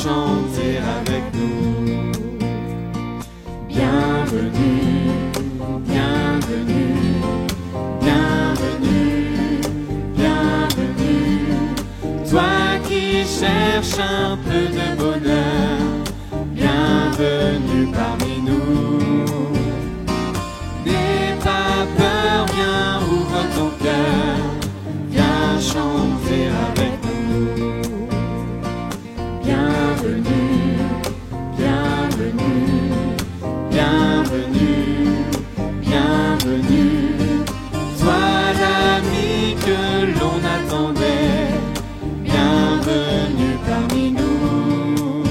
chanter avec nous. Bienvenue, bienvenue, bienvenue, bienvenue. Toi qui cherches un peu de bonheur, bienvenue parmi nous. N'aie pas peur, viens, ouvre ton cœur, viens chanter avec nous. Bienvenue, bienvenue, bienvenue, bienvenue. Toi l'ami que l'on attendait, bienvenue parmi nous.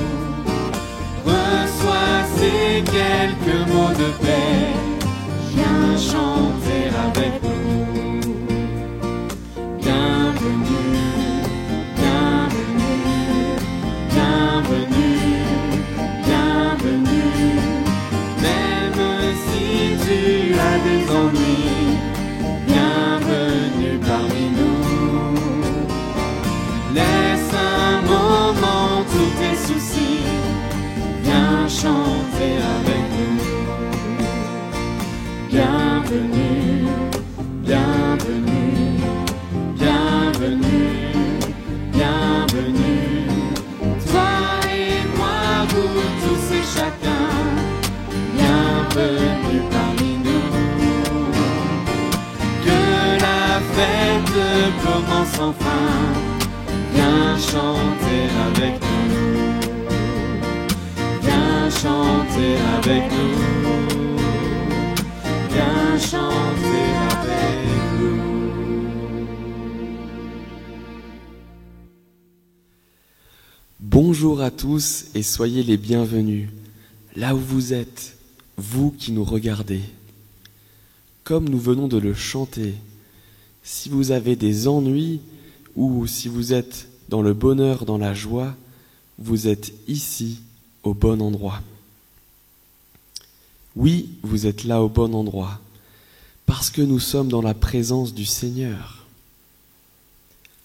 Reçois ces quelques mots de paix, viens chanter avec nous. Bienvenue, bienvenue, bienvenue, bienvenue. Même si tu as des ennuis, bienvenue parmi nous. Laisse un moment tous tes soucis, viens chanter avec nous. Bienvenue, bienvenue, bienvenue, bienvenue. Toi et moi, vous tous et chacun, bienvenue parmi nous. Que la fête commence enfin, viens chanter avec nous. Viens chanter avec nous. Viens chanter avec nous. Bonjour à tous et soyez les bienvenus, là où vous êtes, vous qui nous regardez. Comme nous venons de le chanter, si vous avez des ennuis ou si vous êtes dans le bonheur, dans la joie, vous êtes ici au bon endroit. Oui, vous êtes là au bon endroit, parce que nous sommes dans la présence du Seigneur.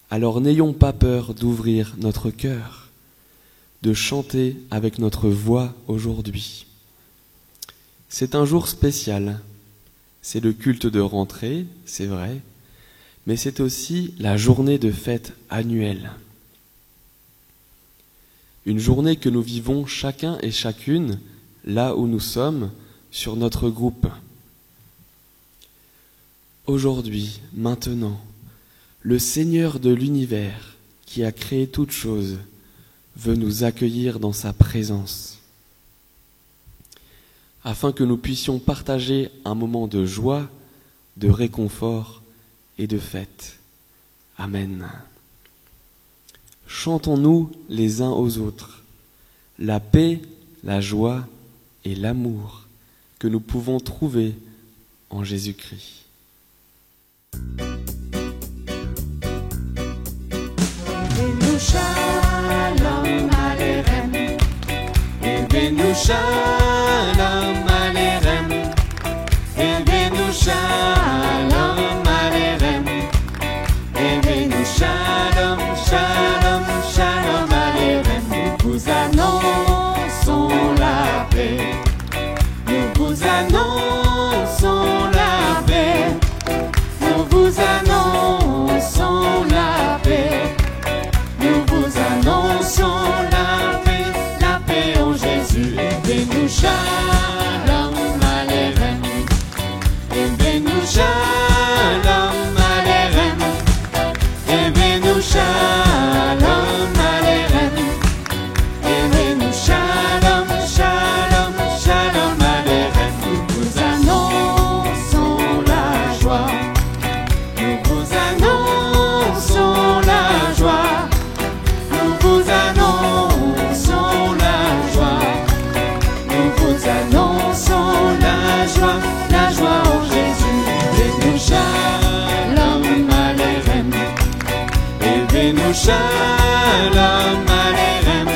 Alors n'ayons pas peur d'ouvrir notre cœur, de chanter avec notre voix aujourd'hui. C'est un jour spécial, c'est le culte de rentrée, c'est vrai, mais c'est aussi la journée de fête annuelle. Une journée que nous vivons chacun et chacune, là où nous sommes, sur notre groupe. Aujourd'hui, maintenant, le Seigneur de l'univers, qui a créé toutes choses, veut nous accueillir dans sa présence, afin que nous puissions partager un moment de joie, de réconfort et de fête. Amen. Chantons-nous les uns aux autres la paix, la joie et l'amour que nous pouvons trouver en Jésus-Christ. Evenu shalom alechem, Evenu shalom alechem, Evenu shalom alechem, Evenu shalom, shalom, shalom alechem. Nous vous annonçons la paix, nous vous annonçons la paix, nous vous annonçons la paix. Nous vous annonçons la paix en Jésus. Evenu shalom alechem, Evenu shalom alechem, Evenu shalom alechem, Evenu shalom, shalom, shalom alechem. Nous vous annonçons la joie, nous vous annonçons la joie. Nous vous annonçons la joie, nous vous annonçons la joie en Jésus. Evenu shalom alechem, Evenu shalom alechem,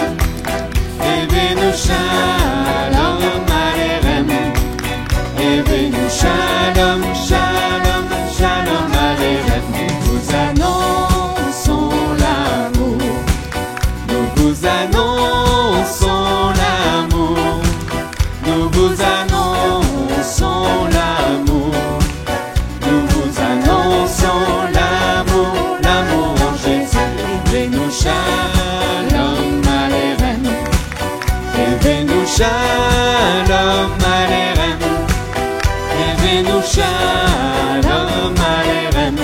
Evenu shalom alechem, Evenu shalom, shalom, shalom alechem. Nous vous annonçons l'amour, nous vous annonçons Nous vous annonçons l'amour. Nous vous annonçons l'amour, l'amour en Jésus. Élevez-nous shalom aléem. Élevez-nous shalom aléem. Élevez-nous shalom aléem.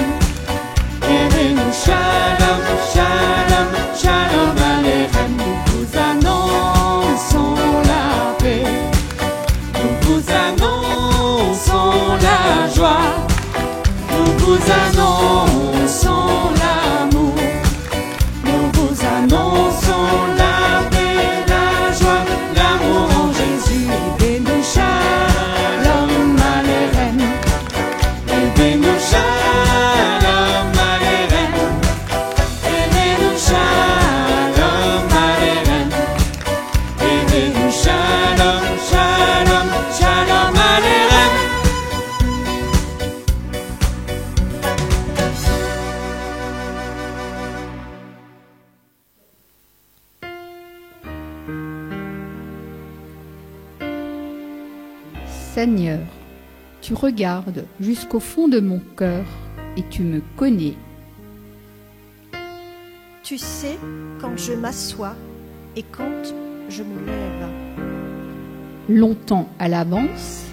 Élevez-nous shalom, shalom, shalom aléem. Nous vous annonçons la paix. Nous vous annonçons la joie. Nous vous annonçons l'amour. Nous vous annonçons la paix, la joie, l'amour en Jésus. Élevez-nous shalom aléem. Élevez-nous shalom aléem. Élevez-nous shalom aléem. Élevez-nous shalom, shalom, shalom aléem. Seigneur, tu regardes jusqu'au fond de mon cœur et tu me connais. Tu sais quand je m'assois et quand je me lève. Longtemps à l'avance,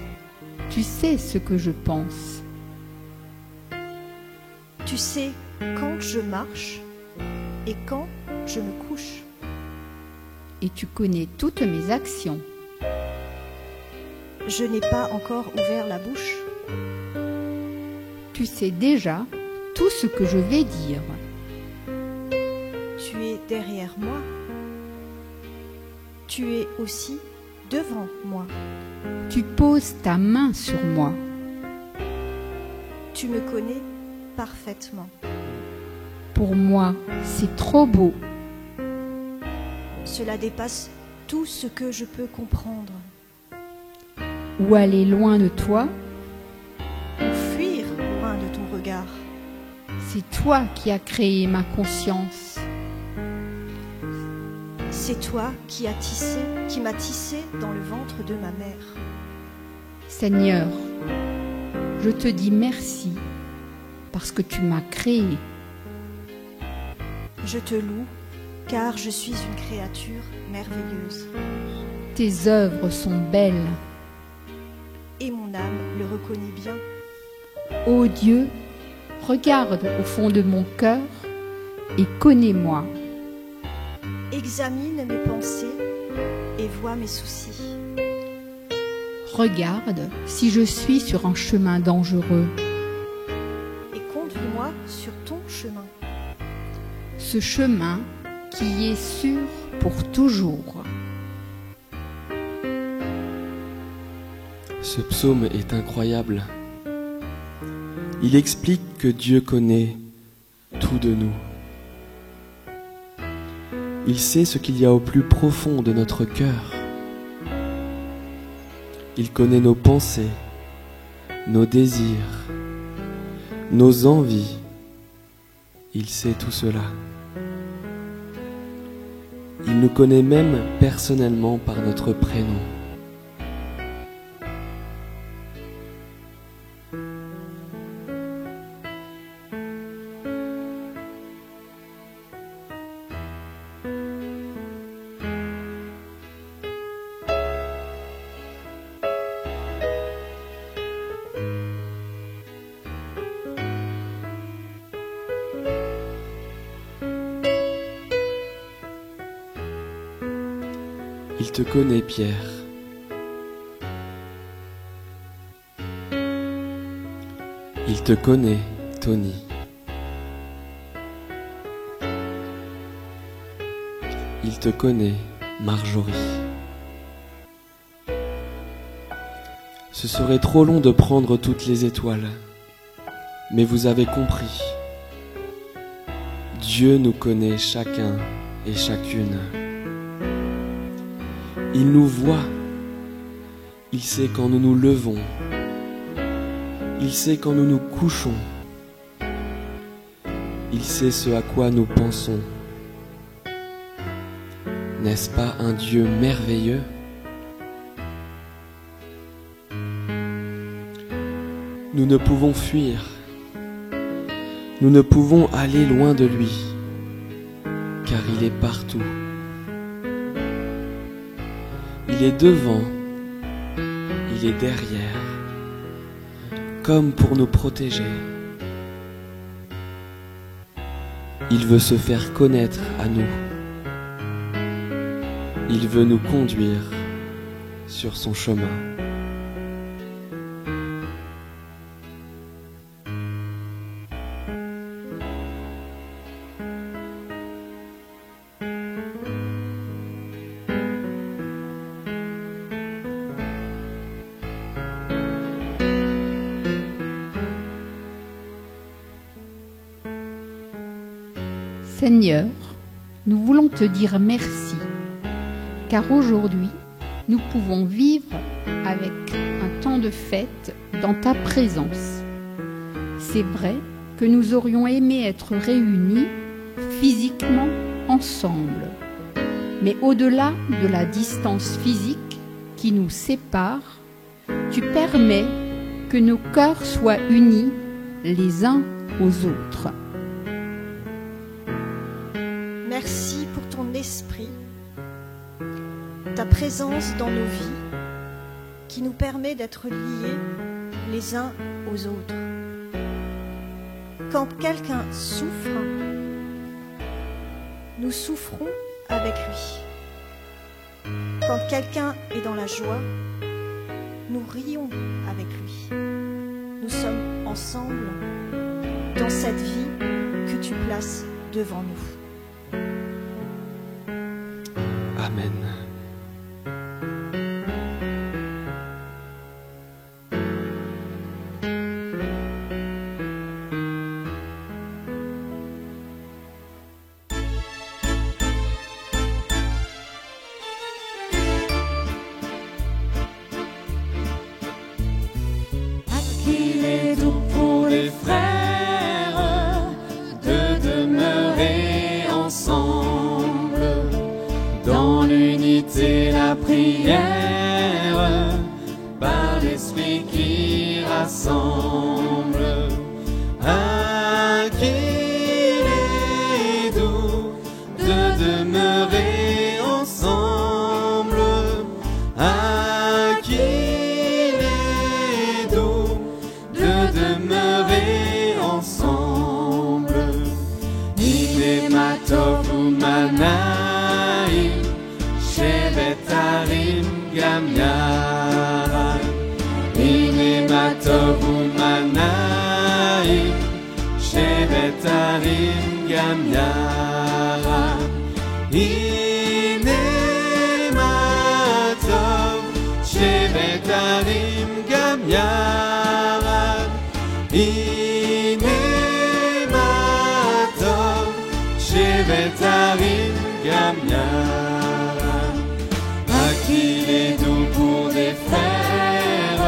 tu sais ce que je pense. Tu sais quand je marche et quand je me couche. Et tu connais toutes mes actions. Je n'ai pas encore ouvert la bouche. Tu sais déjà tout ce que je vais dire. Tu es derrière moi. Tu es aussi devant moi. Tu poses ta main sur moi. Tu me connais parfaitement. Pour moi, c'est trop beau. Cela dépasse tout ce que je peux comprendre. Ou aller loin de toi, Ou fuir loin de ton regard. c'est toi qui as créé ma conscience. C'est toi qui m'as tissé dans le ventre de ma mère. Seigneur, je te dis merci parce que tu m'as créé. Je te loue car je suis une créature merveilleuse. Tes œuvres sont belles. Et mon âme le reconnaît bien. Ô Dieu, regarde au fond de mon cœur et connais-moi. Examine mes pensées et vois mes soucis. Regarde si je suis sur un chemin dangereux. Et conduis-moi sur ton chemin. Ce chemin qui est sûr pour toujours. Ce psaume est incroyable. Il explique que Dieu connaît tout de nous. Il sait ce qu'il y a au plus profond de notre cœur. Il connaît nos pensées, nos désirs, nos envies. Il sait tout cela. Il nous connaît même personnellement par notre prénom. Il te connaît, Pierre. Il te connaît, Tony. Il te connaît, Marjorie. Ce serait trop long de prendre toutes les étoiles, mais vous avez compris. Dieu nous connaît chacun et chacune. Il nous voit. Il sait quand nous nous levons. Il sait quand nous nous couchons. Il sait ce à quoi nous pensons. N'est-ce pas un Dieu merveilleux ? Nous ne pouvons fuir. Nous ne pouvons aller loin de lui, car il est partout. Il est devant, il est derrière, comme pour nous protéger. Il veut se faire connaître à nous. Il veut nous conduire sur son chemin. Seigneur, nous voulons te dire merci, car aujourd'hui, nous pouvons vivre avec un temps de fête dans ta présence. C'est vrai que nous aurions aimé être réunis physiquement ensemble, mais au-delà de la distance physique qui nous sépare, tu permets que nos cœurs soient unis les uns aux autres. Merci pour ton esprit, ta présence dans nos vies, qui nous permet d'être liés les uns aux autres. Quand quelqu'un souffre, nous souffrons avec lui. Quand quelqu'un est dans la joie, nous rions avec lui. Nous sommes ensemble dans cette vie que tu places devant nous. Amen. Qu'il est doux pour les frères de demeurer ensemble dans l'unité, la prière, par l'Esprit qui rassemble. Ah, qu'il est doux de demeurer ensemble. Ah, qu'il est doux de demeurer ensemble. Inematov umanaim, shebetarim gam yaran. Inematov umanaim, shebetarim gam yaran. Inematov, shebetarim gam yaran. Inematov, shebetarim gam yaran. Ah, qu'il est doux pour des frères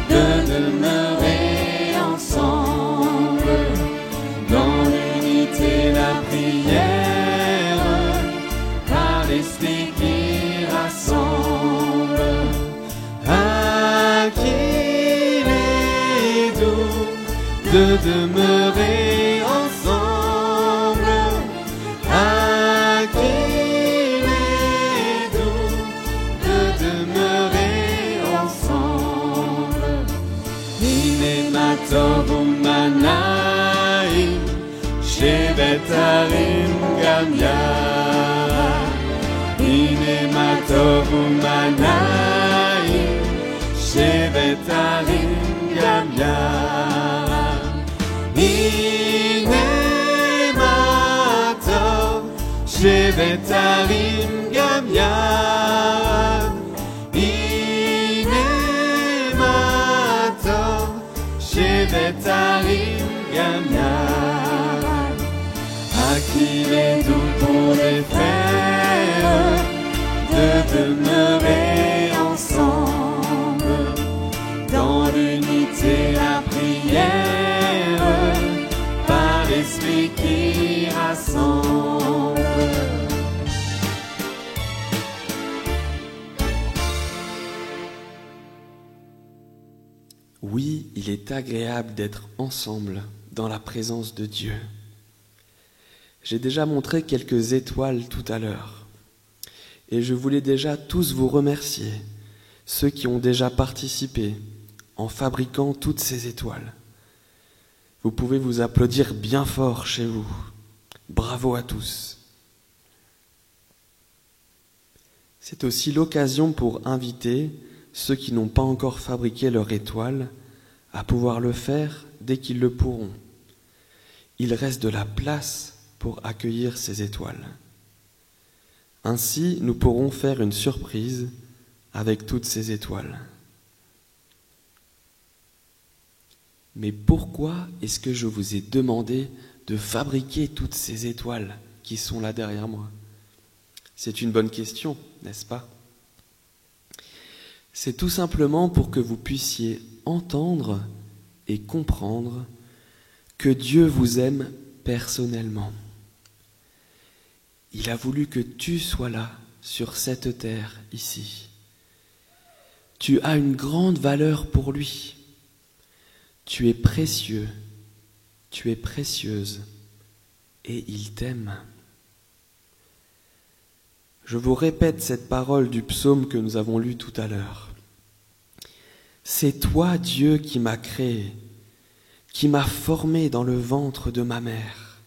de demeurer ensemble dans l'unité, la prière, par l'Esprit qui rassemble. Ah, qu'il est doux de demeurer ensemble. Ah, qu'il est doux de demeurer ensemble. Inematov umanaim, shebetarim gam yaran. Inematov umanaim, shebetarim gam yaran. Inematov, shebetarim gam yaran. Inematov, shebetarim gam yaran. Ah, qu'il est doux pour les frères de demeurer ensemble dans l'unité, la prière, par l'Esprit qui rassemble. Oui, il est agréable d'être ensemble dans la présence de Dieu. J'ai déjà montré quelques étoiles tout à l'heure, et je voulais déjà tous vous remercier, ceux qui ont déjà participé en fabriquant toutes ces étoiles. Vous pouvez vous applaudir bien fort chez vous. Bravo à tous. C'est aussi l'occasion pour inviter ceux qui n'ont pas encore fabriqué leur étoile à pouvoir le faire dès qu'ils le pourront. Il reste de la place pour accueillir ces étoiles. Ainsi, nous pourrons faire une surprise avec toutes ces étoiles. Mais pourquoi est-ce que je vous ai demandé de fabriquer toutes ces étoiles qui sont là derrière moi? C'est une bonne question, n'est-ce pas? C'est tout simplement pour que vous puissiez entendre et comprendre que Dieu vous aime personnellement. Il a voulu que tu sois là, sur cette terre, ici. Tu as une grande valeur pour lui. Tu es précieux, tu es précieuse, et il t'aime. Je vous répète cette parole du psaume que nous avons lu tout à l'heure. C'est toi, Dieu, qui m'as créé, qui m'as formé dans le ventre de ma mère.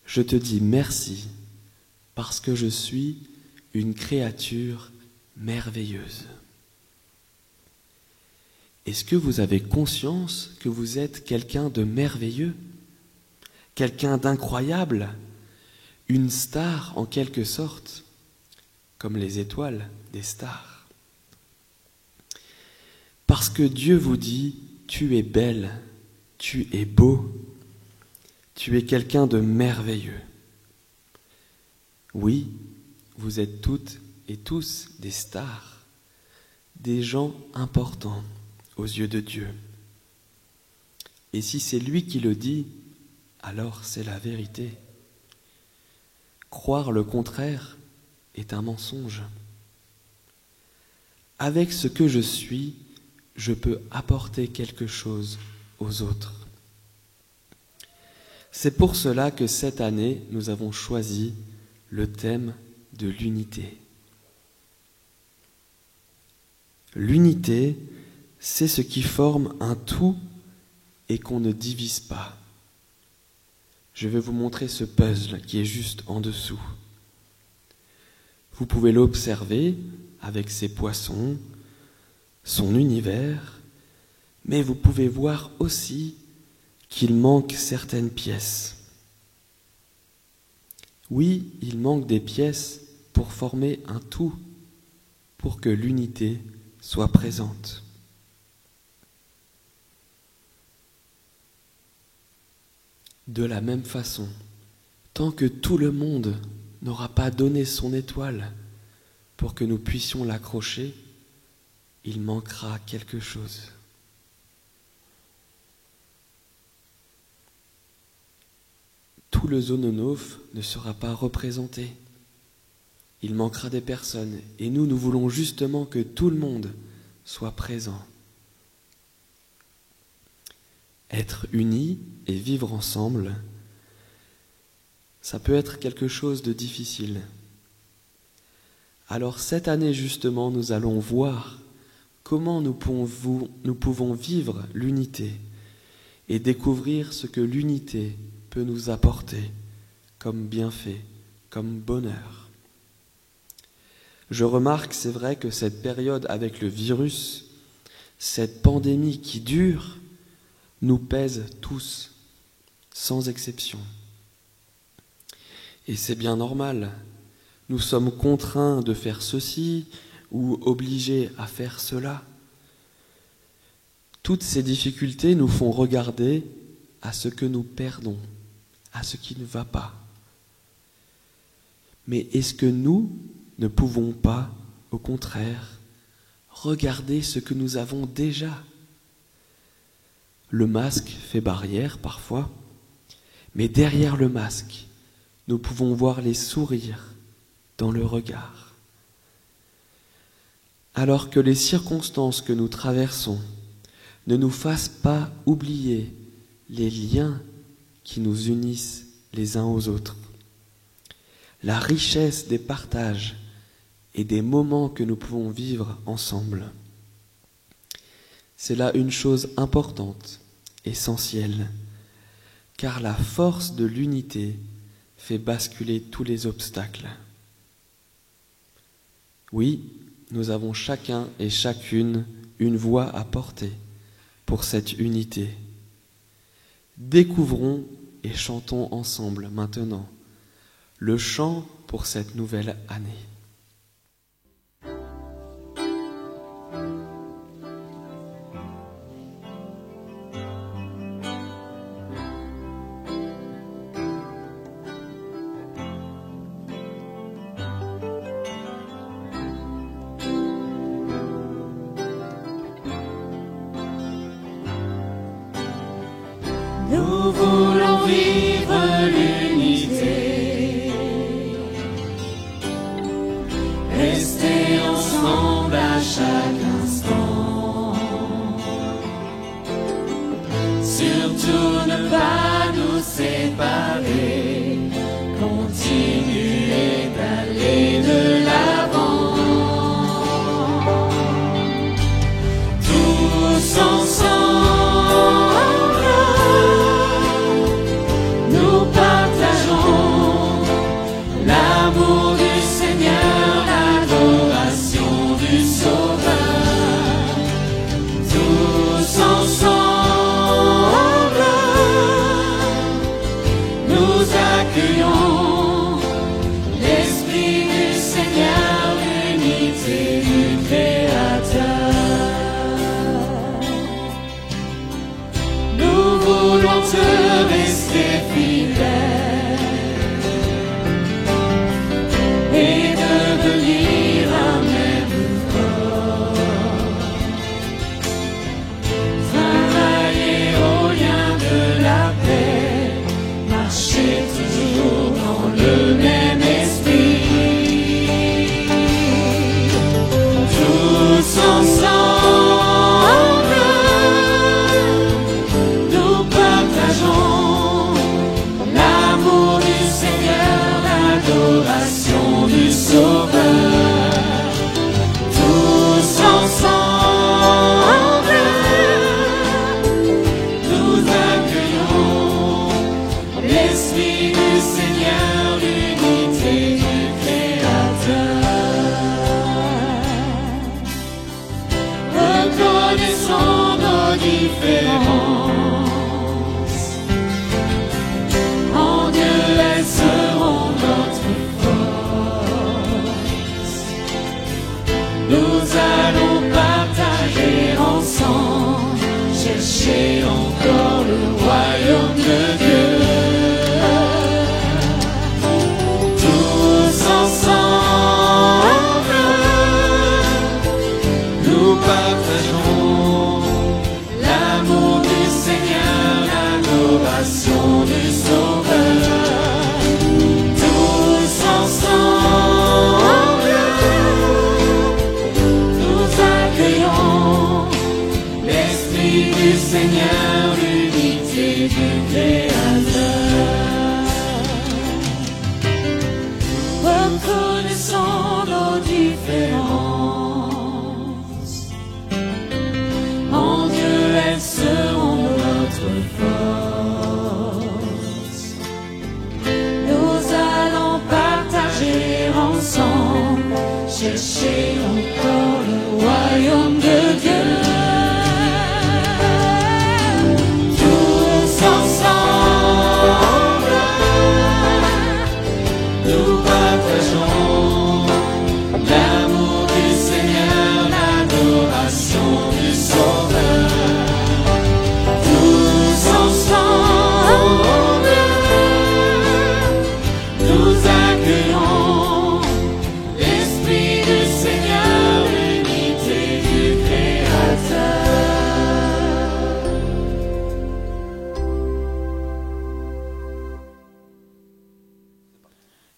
Je te dis merci parce que je suis une créature merveilleuse. Est-ce que vous avez conscience que vous êtes quelqu'un de merveilleux, quelqu'un d'incroyable, une star en quelque sorte, comme les étoiles des stars? Parce que Dieu vous dit, tu es belle, tu es beau, tu es quelqu'un de merveilleux. Oui, vous êtes toutes et tous des stars, des gens importants aux yeux de Dieu. Et si c'est lui qui le dit, alors c'est la vérité. Croire le contraire est un mensonge. Avec ce que je suis, je peux apporter quelque chose aux autres. C'est pour cela que cette année, nous avons choisi le thème de l'unité. L'unité, c'est ce qui forme un tout et qu'on ne divise pas. Je vais vous montrer ce puzzle qui est juste en dessous. Vous pouvez l'observer avec ses poissons, son univers, mais vous pouvez voir aussi qu'il manque certaines pièces. Oui, il manque des pièces pour former un tout, pour que l'unité soit présente. De la même façon, tant que tout le monde n'aura pas donné son étoile pour que nous puissions l'accrocher, il manquera quelque chose. Tout le Zononov ne sera pas représenté. Il manquera des personnes et nous voulons justement que tout le monde soit présent. Être unis et vivre ensemble, ça peut être quelque chose de difficile. Alors cette année justement, nous allons voir comment nous pouvons vivre l'unité et découvrir ce que l'unité peut nous apporter comme bienfait, comme bonheur. Je remarque, c'est vrai, que cette période avec le virus, cette pandémie qui dure, nous pèse tous, sans exception. Et c'est bien normal. Nous sommes contraints de faire ceci ou obligés à faire cela. Toutes ces difficultés nous font regarder à ce que nous perdons, à ce qui ne va pas. Mais est-ce que nous ne pouvons pas, au contraire, regarder ce que nous avons déjà ? Le masque fait barrière parfois, mais derrière le masque, nous pouvons voir les sourires dans le regard. Alors que les circonstances que nous traversons ne nous fasse pas oublier les liens qui nous unissent les uns aux autres, la richesse des partages et des moments que nous pouvons vivre ensemble. C'est là une chose importante, essentielle, car la force de l'unité fait basculer tous les obstacles. Oui, nous avons chacun et chacune une voix à porter pour cette unité. Découvrons et chantons ensemble maintenant le chant pour cette nouvelle année. Nous voulons vivre l'unité, rester ensemble à chaque instant, surtout ne pas nous séparer, continuer d'aller de l'avant, tous ensemble. Chercher encore le royaume de Dieu. Tous ensemble, nous partageons l'amour du Seigneur, l'adoration du Sauveur. Tous ensemble, nous accueillons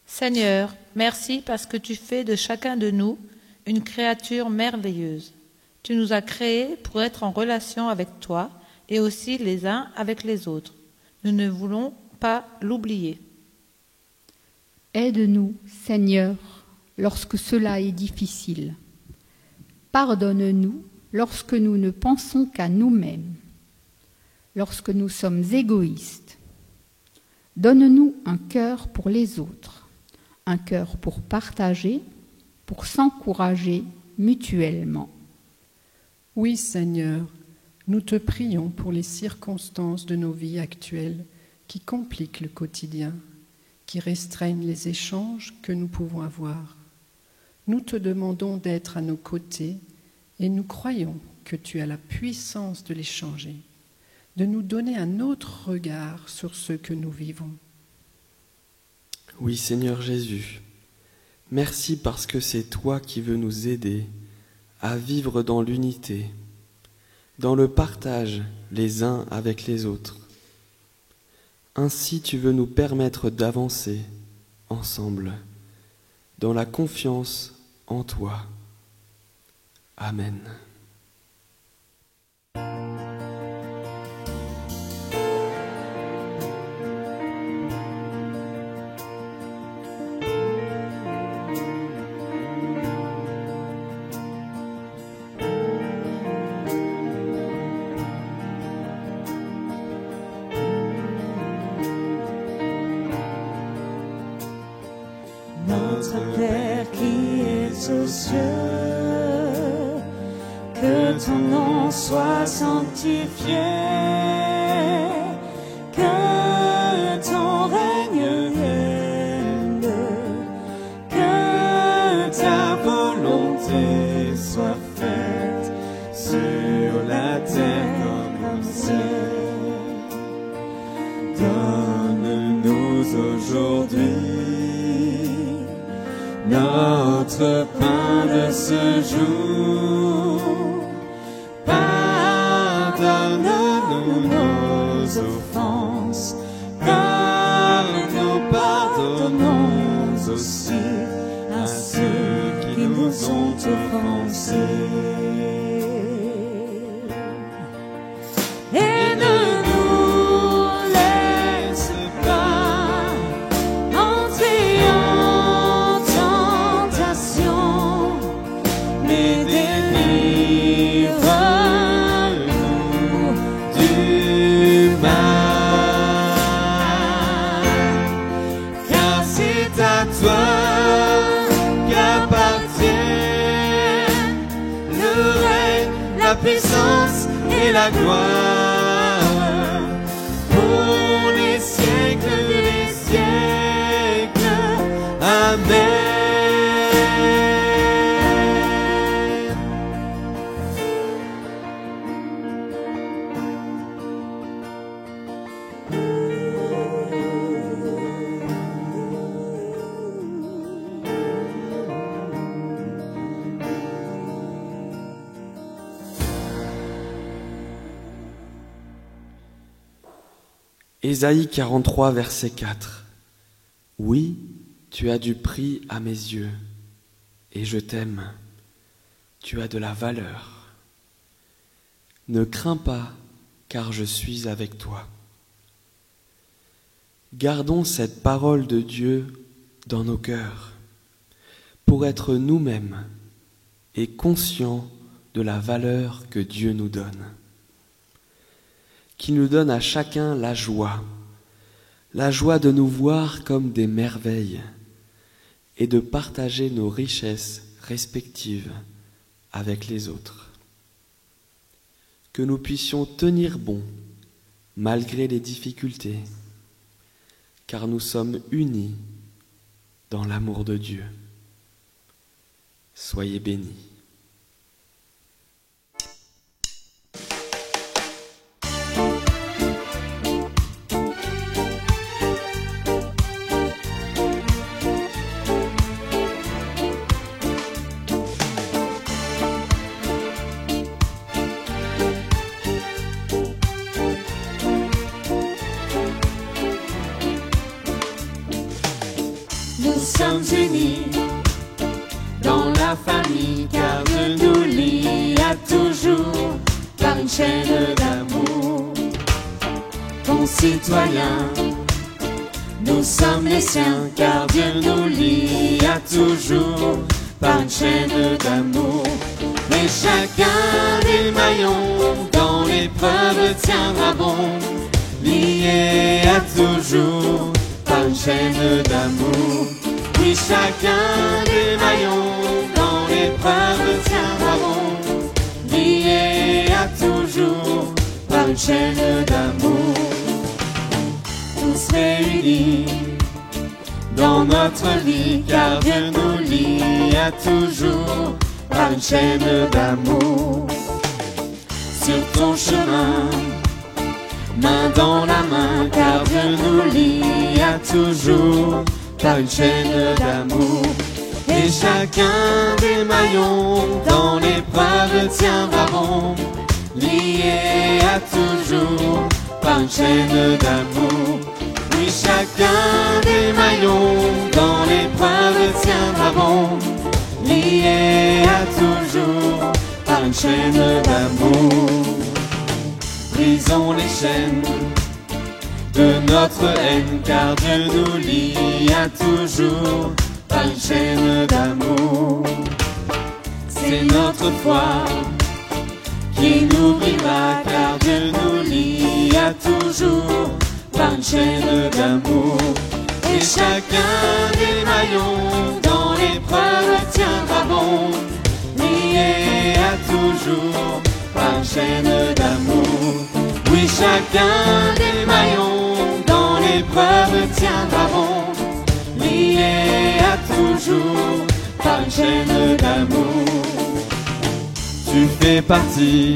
Seigneur, merci parce que tu fais de chacun de nous une créature merveilleuse. Tu nous as créés pour être en relation avec toi et aussi les uns avec les autres. Nous ne voulons pas l'oublier. Aide-nous, Seigneur, lorsque cela est difficile. Pardonne-nous lorsque nous ne pensons qu'à nous-mêmes, lorsque nous sommes égoïstes. Donne-nous un cœur pour les autres, un cœur pour partager, pour s'encourager mutuellement. Oui, Seigneur, nous te prions pour les circonstances de nos vies actuelles qui compliquent le quotidien, qui restreignent les échanges que nous pouvons avoir. Nous te demandons d'être à nos côtés et nous croyons que tu as la puissance de les changer, de nous donner un autre regard sur ce que nous vivons. Oui, Seigneur Jésus, merci parce que c'est toi qui veux nous aider à vivre dans l'unité, dans le partage les uns avec les autres. Ainsi, tu veux nous permettre d'avancer ensemble dans la confiance en toi. Amen. Notre Père qui es aux cieux, que ton nom soit sanctifié, que ton règne vienne, que ta volonté soit faite sur la terre comme au ciel. Donne-nous aujourd'hui notre pain de ce jour. Pardonne-nous nos offenses, car nous pardonnons aussi à ceux qui nous ont offensés. Et ne nous laisse pas entrer en tentation, mais délivre-nous du mal. Car c'est à toi qu'appartiennent le règne, la puissance et la gloire pour les siècles des siècles. Amen. Ésaïe 43, verset 4. Oui, tu as du prix à mes yeux, et je t'aime. Tu as de la valeur. Ne crains pas, car je suis avec toi. Gardons cette parole de Dieu dans nos cœurs, pour être nous-mêmes et conscients de la valeur que Dieu nous donne, qui nous donne à chacun la joie de nous voir comme des merveilles et de partager nos richesses respectives avec les autres. Que nous puissions tenir bon malgré les difficultés, car nous sommes unis dans l'amour de Dieu. Soyez bénis. Nous sommes unis dans la famille, car Dieu nous lie à tous. une chaîne d'amour. Concitoyens, nous sommes les siens, car Dieu nous lie à toujours par une chaîne d'amour. Mais chacun des maillons dans l'épreuve tiendra bon, lié à toujours par une chaîne d'amour. Oui, chacun des maillons dans l'épreuve tiendra bon, lié à toujours par une chaîne d'amour. Tous réunis dans notre vie, car Dieu nous lie à toujours par une chaîne d'amour. Sur ton chemin, main dans la main, car Dieu nous lie à toujours par une chaîne d'amour. Et chacun des maillons dans l'épreuve tiendra bon, lié à toujours par une chaîne d'amour. Oui, chacun des maillons dans l'épreuve tiendra bon, lié à toujours par une chaîne d'amour. Brisons les chaînes de notre haine, car Dieu nous lie à toujours par une chaîne d'amour. C'est notre foi qui nous brillera, car Dieu nous lie à toujours par une chaîne d'amour. Et chacun des maillons dans l'épreuve tiendra bon, lié à toujours par une chaîne d'amour. Oui, chacun des maillons dans l'épreuve tiendra bon, lié à toujours par une chaîne d'amour. Tu fais partie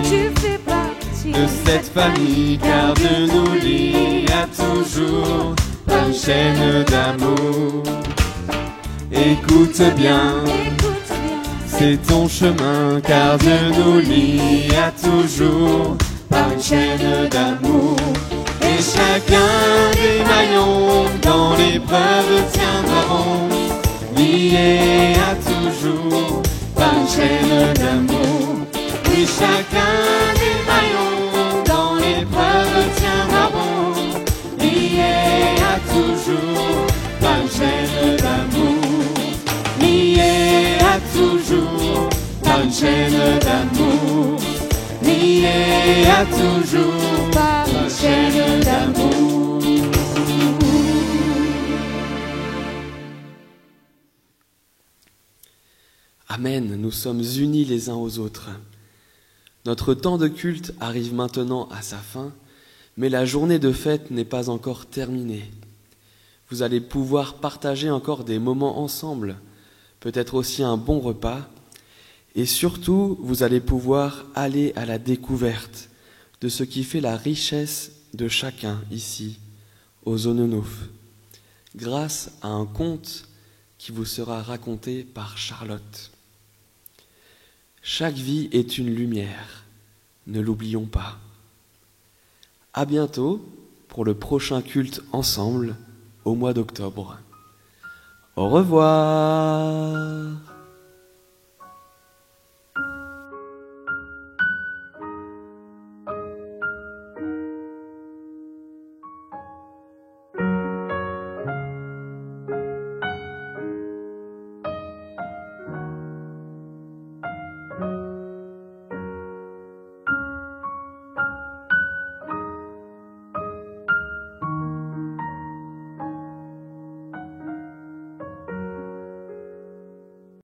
de cette famille, car Dieu nous lie à toujours par une chaîne d'amour. Écoute bien, c'est ton chemin, car Dieu nous lie à toujours par une chaîne d'amour. Et chacun des maillons dans l'épreuve tiendra bon, lié à toujours par une chaîne d'amour. Oui, chacun des maillons dans l'épreuve tiendra bon, lié à toujours par une chaîne d'amour. Lié à toujours par une chaîne d'amour. Lié à toujours par une chaîne d'amour. Amen, nous sommes unis les uns aux autres. Notre temps de culte arrive maintenant à sa fin, mais la journée de fête n'est pas encore terminée. Vous allez pouvoir partager encore des moments ensemble, peut-être aussi un bon repas, et surtout, vous allez pouvoir aller à la découverte de ce qui fait la richesse de chacun ici, aux Zononouf, grâce à un conte qui vous sera raconté par Charlotte. Chaque vie est une lumière, ne l'oublions pas. À bientôt pour le prochain culte ensemble au mois d'octobre. Au revoir.